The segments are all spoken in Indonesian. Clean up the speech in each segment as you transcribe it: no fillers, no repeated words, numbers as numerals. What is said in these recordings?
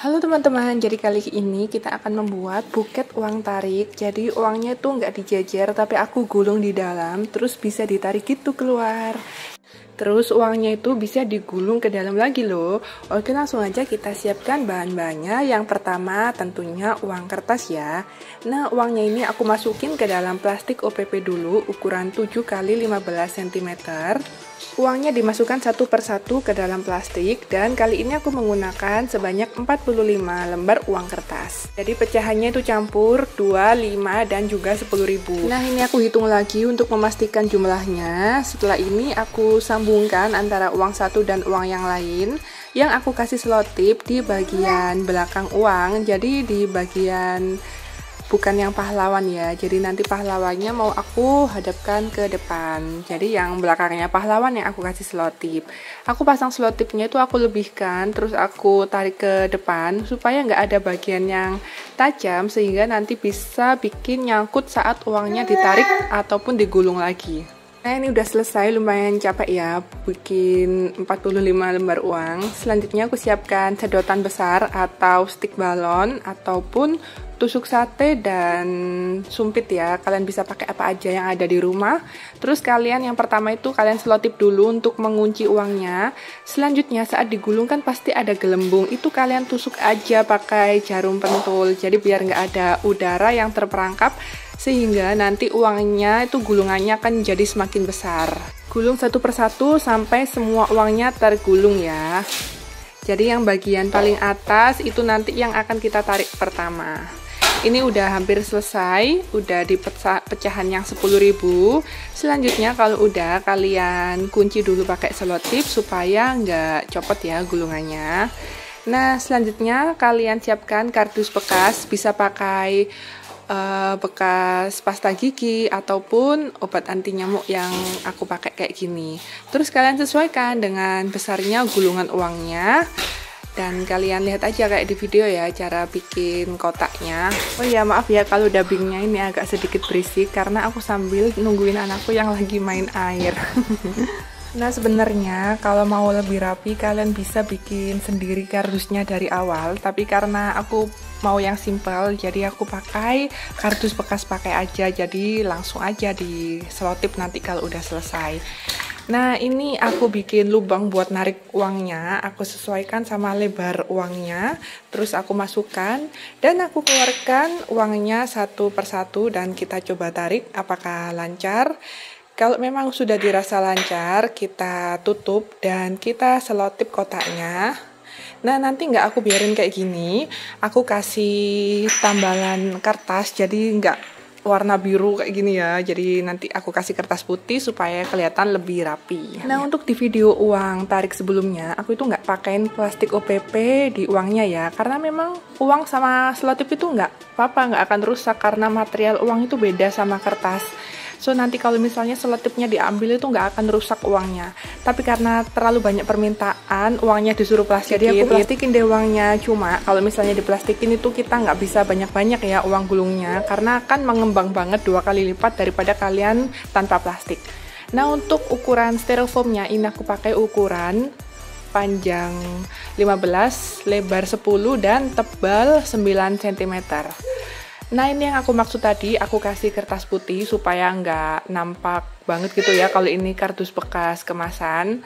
Halo teman-teman, jadi kali ini kita akan membuat buket uang tarik. Jadi uangnya itu nggak dijejer, tapi aku gulung di dalam, terus bisa ditarik gitu keluar. Terus uangnya itu bisa digulung ke dalam lagi loh. Oke, langsung aja kita siapkan bahan-bahannya. Yang pertama tentunya uang kertas ya. Nah, uangnya ini aku masukin ke dalam plastik OPP dulu, ukuran 7 x 15 cm. Uangnya dimasukkan satu persatu ke dalam plastik, dan kali ini aku menggunakan sebanyak 45 lembar uang kertas. Jadi pecahannya itu campur 2, 5, dan juga 10.000. Nah, ini aku hitung lagi untuk memastikan jumlahnya. Setelah ini aku sambungkan antara uang satu dan uang yang lain, yang aku kasih selotip di bagian belakang uang. Jadi di bagian bukan yang pahlawan ya, jadi nanti pahlawannya mau aku hadapkan ke depan. Jadi yang belakangnya pahlawan yang aku kasih selotip. Aku pasang selotipnya itu aku lebihkan, terus aku tarik ke depan supaya nggak ada bagian yang tajam, sehingga nanti bisa bikin nyangkut saat uangnya ditarik ataupun digulung lagi. Nah, ini udah selesai, lumayan capek ya bikin 45 lembar uang. Selanjutnya aku siapkan sedotan besar atau stick balon ataupun tusuk sate dan sumpit ya. Kalian bisa pakai apa aja yang ada di rumah. Terus kalian yang pertama itu kalian selotip dulu untuk mengunci uangnya. Selanjutnya saat digulung kan pasti ada gelembung. Itu kalian tusuk aja pakai jarum pentul. Jadi biar nggak ada udara yang terperangkap, sehingga nanti uangnya itu gulungannya akan jadi semakin besar. Gulung satu persatu sampai semua uangnya tergulung ya. Jadi yang bagian paling atas itu nanti yang akan kita tarik pertama. Ini udah hampir selesai, udah di pecahan yang 10.000. Selanjutnya kalau udah, kalian kunci dulu pakai selotip supaya nggak copot ya gulungannya. Nah, selanjutnya kalian siapkan kardus bekas, bisa pakai bekas pasta gigi ataupun obat anti nyamuk yang aku pakai kayak gini. Terus kalian sesuaikan dengan besarnya gulungan uangnya, dan kalian lihat aja kayak di video ya cara bikin kotaknya. Oh ya, maaf ya kalau dubbingnya ini agak sedikit berisik karena aku sambil nungguin anakku yang lagi main air. Nah, sebenarnya kalau mau lebih rapi kalian bisa bikin sendiri kardusnya dari awal, tapi karena aku mau yang simple jadi aku pakai kardus bekas pakai aja, jadi langsung aja di selotip nanti kalau udah selesai. Nah, ini aku bikin lubang buat narik uangnya, aku sesuaikan sama lebar uangnya, terus aku masukkan dan aku keluarkan uangnya satu persatu dan kita coba tarik apakah lancar. Kalau memang sudah dirasa lancar, kita tutup dan kita selotip kotaknya. Nah, nanti nggak aku biarin kayak gini, aku kasih tambalan kertas, jadi nggak warna biru kayak gini ya. Jadi nanti aku kasih kertas putih supaya kelihatan lebih rapi. Nah, untuk di video uang tarik sebelumnya, aku itu nggak pakein plastik OPP di uangnya ya, karena memang uang sama selotip itu nggak apa-apa, nggak akan rusak karena material uang itu beda sama kertas. So, nanti kalau misalnya selotipnya diambil itu nggak akan rusak uangnya. Tapi karena terlalu banyak permintaan, uangnya disuruh plastikin. Jadi aku plastikin deh uangnya. Cuma kalau misalnya diplastikin itu kita nggak bisa banyak-banyak ya uang gulungnya, karena akan mengembang banget 2 kali lipat daripada kalian tanpa plastik. Nah, untuk ukuran styrofoamnya ini aku pakai ukuran panjang 15, lebar 10, dan tebal 9 cm. Nah, ini yang aku maksud tadi, aku kasih kertas putih supaya nggak nampak banget gitu ya kalau ini kardus bekas kemasan.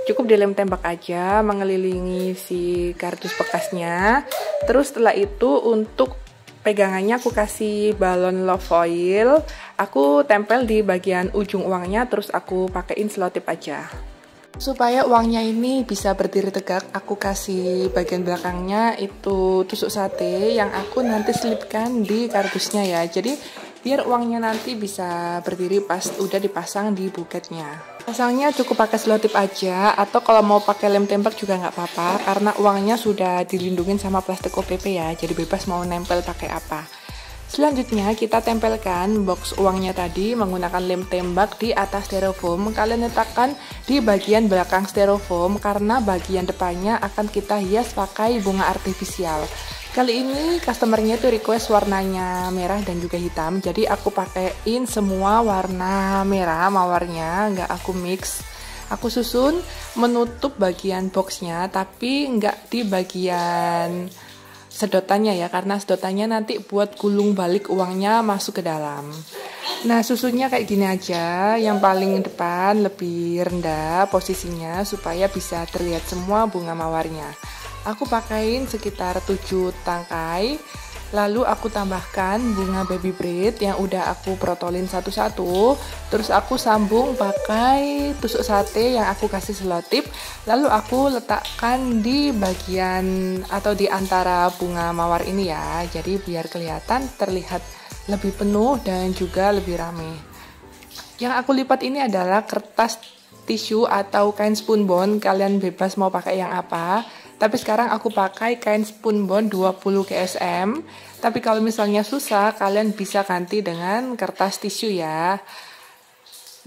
Cukup dilem tembak aja mengelilingi si kardus bekasnya. Terus setelah itu untuk pegangannya aku kasih balon love foil. Aku tempel di bagian ujung uangnya, terus aku pakein selotip aja. Supaya uangnya ini bisa berdiri tegak, aku kasih bagian belakangnya itu tusuk sate yang aku nanti selipkan di kardusnya ya. Jadi biar uangnya nanti bisa berdiri pas udah dipasang di buketnya. Pasangnya cukup pakai selotip aja, atau kalau mau pakai lem tembak juga nggak apa-apa, karena uangnya sudah dilindungin sama plastik OPP ya, jadi bebas mau nempel pakai apa. Selanjutnya kita tempelkan box uangnya tadi menggunakan lem tembak di atas styrofoam. Kalian letakkan di bagian belakang styrofoam karena bagian depannya akan kita hias pakai bunga artifisial. Kali ini customernya itu request warnanya merah dan juga hitam, jadi aku pakein semua warna merah mawarnya, nggak aku mix. Aku susun menutup bagian boxnya, tapi nggak di bagian sedotannya ya, karena sedotannya nanti buat gulung balik uangnya masuk ke dalam. Nah, susunnya kayak gini aja, yang paling depan lebih rendah posisinya supaya bisa terlihat semua bunga mawarnya. Aku pakaiin sekitar 7 tangkai, lalu aku tambahkan bunga baby braid yang udah aku protolin satu-satu. Terus aku sambung pakai tusuk sate yang aku kasih selotip, lalu aku letakkan di bagian atau di antara bunga mawar ini ya, jadi biar kelihatan terlihat lebih penuh dan juga lebih rame. Yang aku lipat ini adalah kertas tisu atau kain spunbond, kalian bebas mau pakai yang apa. Tapi sekarang aku pakai kain spunbond 20 GSM. Tapi kalau misalnya susah, kalian bisa ganti dengan kertas tisu ya.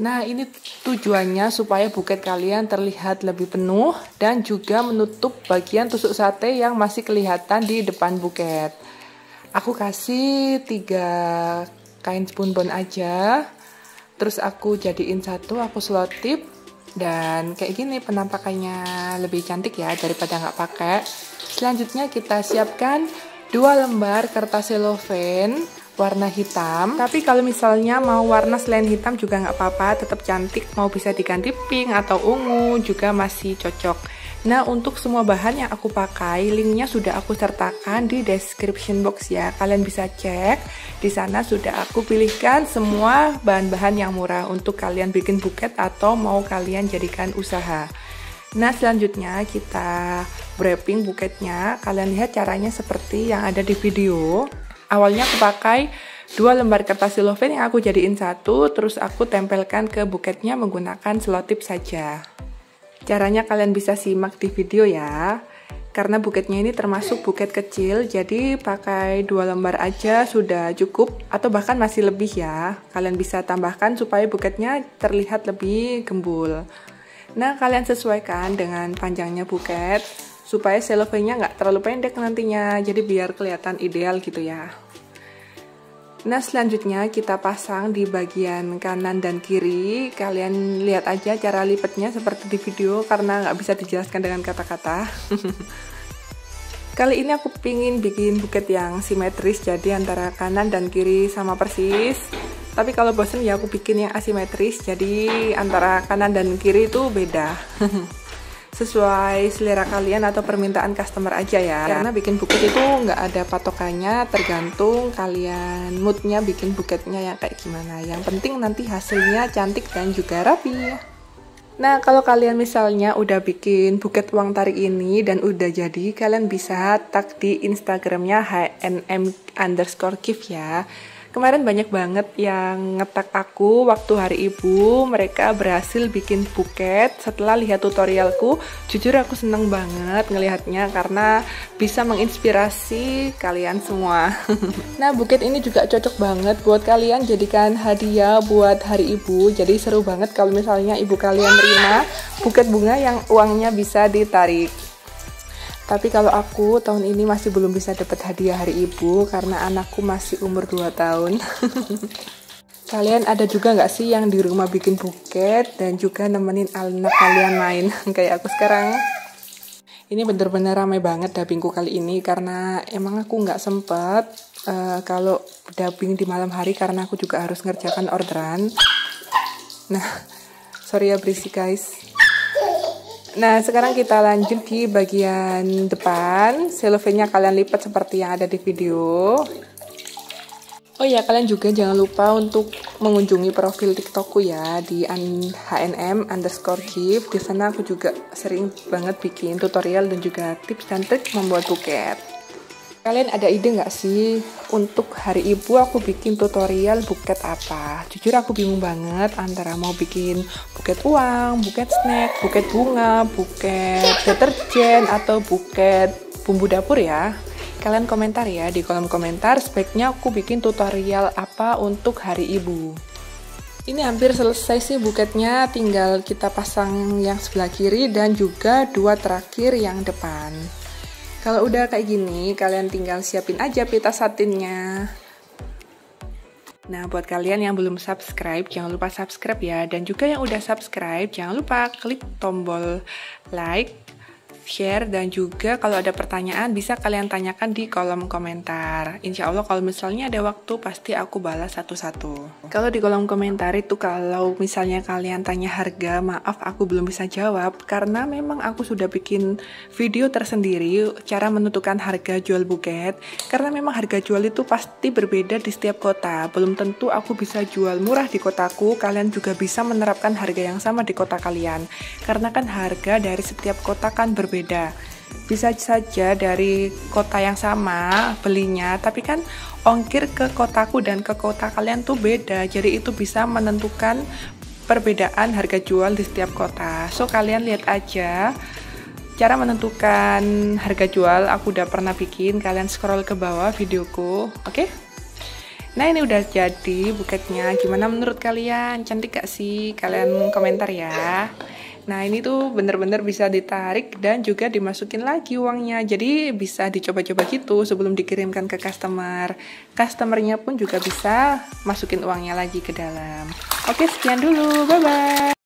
Nah, ini tujuannya supaya buket kalian terlihat lebih penuh dan juga menutup bagian tusuk sate yang masih kelihatan di depan buket. Aku kasih 3 kain spunbond aja. Terus aku jadiin satu, aku selotip. Dan kayak gini penampakannya lebih cantik ya daripada nggak pakai. Selanjutnya kita siapkan 2 lembar kertas cellophane warna hitam. Tapi kalau misalnya mau warna selain hitam juga nggak apa-apa, tetap cantik. Mau bisa diganti pink atau ungu juga masih cocok. Nah, untuk semua bahan yang aku pakai, linknya sudah aku sertakan di description box ya. Kalian bisa cek, di sana sudah aku pilihkan semua bahan-bahan yang murah untuk kalian bikin buket atau mau kalian jadikan usaha. Nah, selanjutnya kita wrapping buketnya. Kalian lihat caranya seperti yang ada di video. Awalnya aku pakai 2 lembar kertas cellophane yang aku jadiin satu, terus aku tempelkan ke buketnya menggunakan selotip saja. Caranya kalian bisa simak di video ya. Karena buketnya ini termasuk buket kecil, jadi pakai 2 lembar aja sudah cukup, atau bahkan masih lebih ya. Kalian bisa tambahkan supaya buketnya terlihat lebih gembul. Nah, kalian sesuaikan dengan panjangnya buket supaya cellophane-nya nggak terlalu pendek nantinya, jadi biar kelihatan ideal gitu ya. Nah, selanjutnya kita pasang di bagian kanan dan kiri. Kalian lihat aja cara lipatnya seperti di video karena nggak bisa dijelaskan dengan kata-kata. Kali ini aku pingin bikin buket yang simetris, jadi antara kanan dan kiri sama persis. Tapi kalau bosen ya aku bikin yang asimetris, jadi antara kanan dan kiri itu beda. Sesuai selera kalian atau permintaan customer aja ya, karena bikin buket itu nggak ada patokannya, tergantung kalian moodnya bikin buketnya yang kayak gimana. Yang penting nanti hasilnya cantik dan juga rapi. Nah, kalau kalian misalnya udah bikin buket uang tarik ini dan udah jadi, kalian bisa tag di Instagramnya hnm_gift ya. Kemarin banyak banget yang nge-tag aku waktu hari ibu, mereka berhasil bikin buket setelah lihat tutorialku. Jujur aku seneng banget ngelihatnya karena bisa menginspirasi kalian semua. Nah, buket ini juga cocok banget buat kalian jadikan hadiah buat hari ibu. Jadi seru banget kalau misalnya ibu kalian terima buket bunga yang uangnya bisa ditarik. Tapi kalau aku tahun ini masih belum bisa dapat hadiah hari ibu karena anakku masih umur 2 tahun. Kalian ada juga nggak sih yang di rumah bikin buket dan juga nemenin anak kalian main kayak aku sekarang? Ini bener-bener ramai banget dubbingku kali ini karena emang aku nggak sempet kalau dubbing di malam hari karena aku juga harus ngerjakan orderan. Nah, sorry ya berisik guys. Nah, sekarang kita lanjut di bagian depan. Cellophane-nya kalian lipat seperti yang ada di video. Oh ya, kalian juga jangan lupa untuk mengunjungi profil TikTokku ya di hnm_gift. Di sana aku juga sering banget bikin tutorial dan juga tips dan trik membuat buket. Kalian ada ide nggak sih untuk hari ibu aku bikin tutorial buket apa? Jujur aku bingung banget antara mau bikin buket uang, buket snack, buket bunga, buket deterjen, atau buket bumbu dapur ya. Kalian komentar ya di kolom komentar sebaiknya aku bikin tutorial apa untuk hari ibu. Ini hampir selesai sih buketnya, tinggal kita pasang yang sebelah kiri dan juga 2 terakhir yang depan. Kalau udah kayak gini, kalian tinggal siapin aja pita satinnya. Nah, buat kalian yang belum subscribe, jangan lupa subscribe ya. Dan juga yang udah subscribe, jangan lupa klik tombol like, share, dan juga kalau ada pertanyaan bisa kalian tanyakan di kolom komentar. Insya Allah kalau misalnya ada waktu pasti aku balas satu-satu. Kalau di kolom komentar itu kalau misalnya kalian tanya harga, maaf aku belum bisa jawab karena memang aku sudah bikin video tersendiri cara menentukan harga jual buket. Karena memang harga jual itu pasti berbeda di setiap kota. Belum tentu aku bisa jual murah di kotaku, kalian juga bisa menerapkan harga yang sama di kota kalian. Karena kan harga dari setiap kota kan berbeda. Bisa saja dari kota yang sama belinya, tapi kan ongkir ke kotaku dan ke kota kalian tuh beda. Jadi itu bisa menentukan perbedaan harga jual di setiap kota. So kalian lihat aja cara menentukan harga jual, aku udah pernah bikin, kalian scroll ke bawah videoku, oke? Nah ini udah jadi buketnya, gimana menurut kalian? Cantik gak sih? Kalian komentar ya. Nah ini tuh bener-bener bisa ditarik dan juga dimasukin lagi uangnya. Jadi bisa dicoba-coba gitu sebelum dikirimkan ke customer. Customernya pun juga bisa masukin uangnya lagi ke dalam. Oke, sekian dulu, bye-bye.